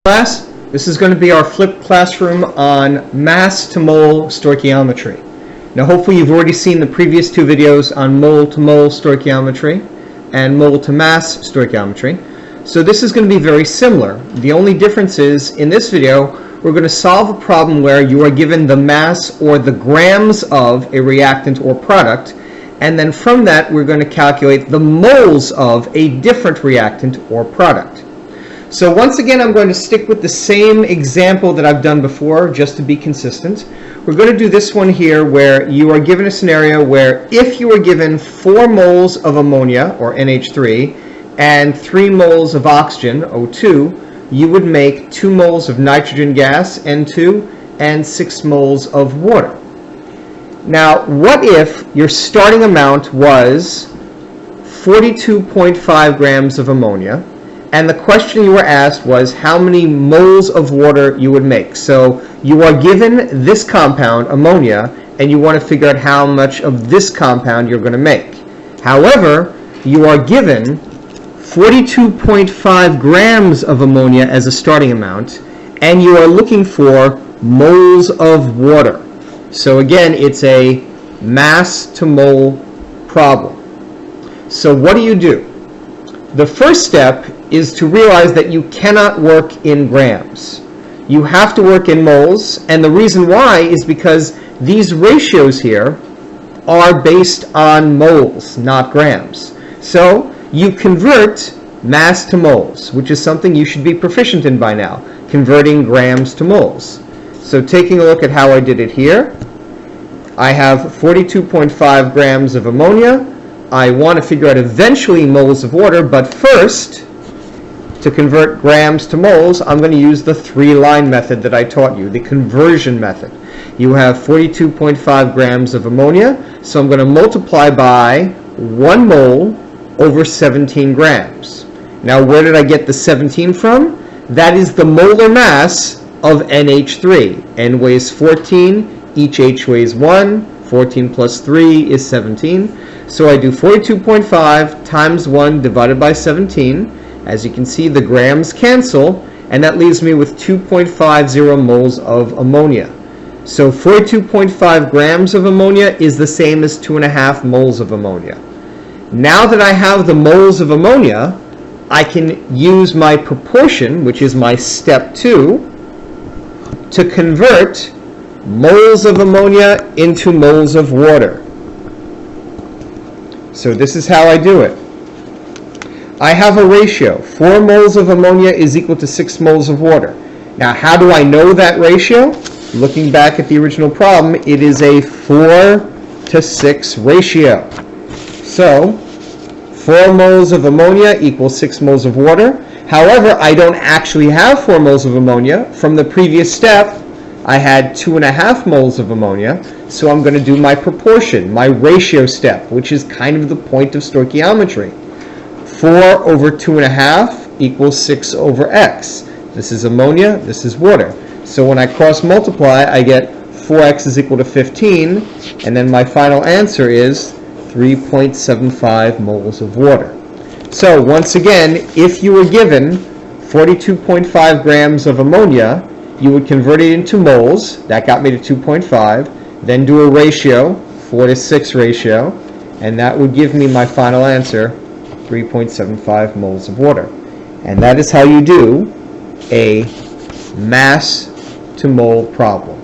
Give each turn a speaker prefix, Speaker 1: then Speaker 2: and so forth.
Speaker 1: Class, this is going to be our flipped classroom on mass to mole stoichiometry. Now hopefully you've already seen the previous two videos on mole to mole stoichiometry and mole to mass stoichiometry. So this is going to be very similar. The only difference is in this video we're going to solve a problem where you are given the mass or the grams of a reactant or product, and then from that we're going to calculate the moles of a different reactant or product. So once again, I'm going to stick with the same example that I've done before just to be consistent. We're going to do this one here where you are given a scenario where if you were given 4 moles of ammonia, or NH3, and 3 moles of oxygen, O2, you would make 2 moles of nitrogen gas, N2, and 6 moles of water. Now, what if your starting amount was 42.5 grams of ammonia, and the question you were asked was how many moles of water you would make? So you are given this compound, ammonia, and you want to figure out how much of this compound you're going to make. However, you are given 42.5 grams of ammonia as a starting amount, and you are looking for moles of water. So again, it's a mass to mole problem. So what do? The first step is to realize that you cannot work in grams. You have to work in moles, and the reason why is because these ratios here are based on moles, not grams. So you convert mass to moles, which is something you should be proficient in by now, converting grams to moles. So taking a look at how I did it here, I have 42.5 grams of ammonia. I want to figure out eventually moles of water, but first, to convert grams to moles, I'm going to use the 3-line method that I taught you, the conversion method. You have 42.5 grams of ammonia, so I'm going to multiply by 1 mole over 17 grams. Now, where did I get the 17 from? That is the molar mass of NH3. N weighs 14, each H weighs 1, 14 plus 3 is 17. So I do 42.5 times 1 divided by 17. As you can see, the grams cancel, and that leaves me with 2.50 moles of ammonia. So 42.5 grams of ammonia is the same as 2.5 moles of ammonia. Now that I have the moles of ammonia, I can use my proportion, which is my step 2, to convert moles of ammonia into moles of water. So this is how I do it. I have a ratio. 4 moles of ammonia is equal to 6 moles of water. Now, how do I know that ratio? Looking back at the original problem, it is a 4 to 6 ratio. So, 4 moles of ammonia equals 6 moles of water. However, I don't actually have 4 moles of ammonia. From the previous step, I had 2.5 moles of ammonia, so I'm going to do my proportion, my ratio step, which is kind of the point of stoichiometry. 4 over 2.5 equals 6 over x. This is ammonia, this is water. So when I cross multiply, I get 4x is equal to 15, and then my final answer is 3.75 moles of water. So once again, if you were given 42.5 grams of ammonia, you would convert it into moles. That got me to 2.5. Then do a ratio, 4 to 6 ratio, and that would give me my final answer, 3.75 moles of water. And that is how you do a mass to mole problem.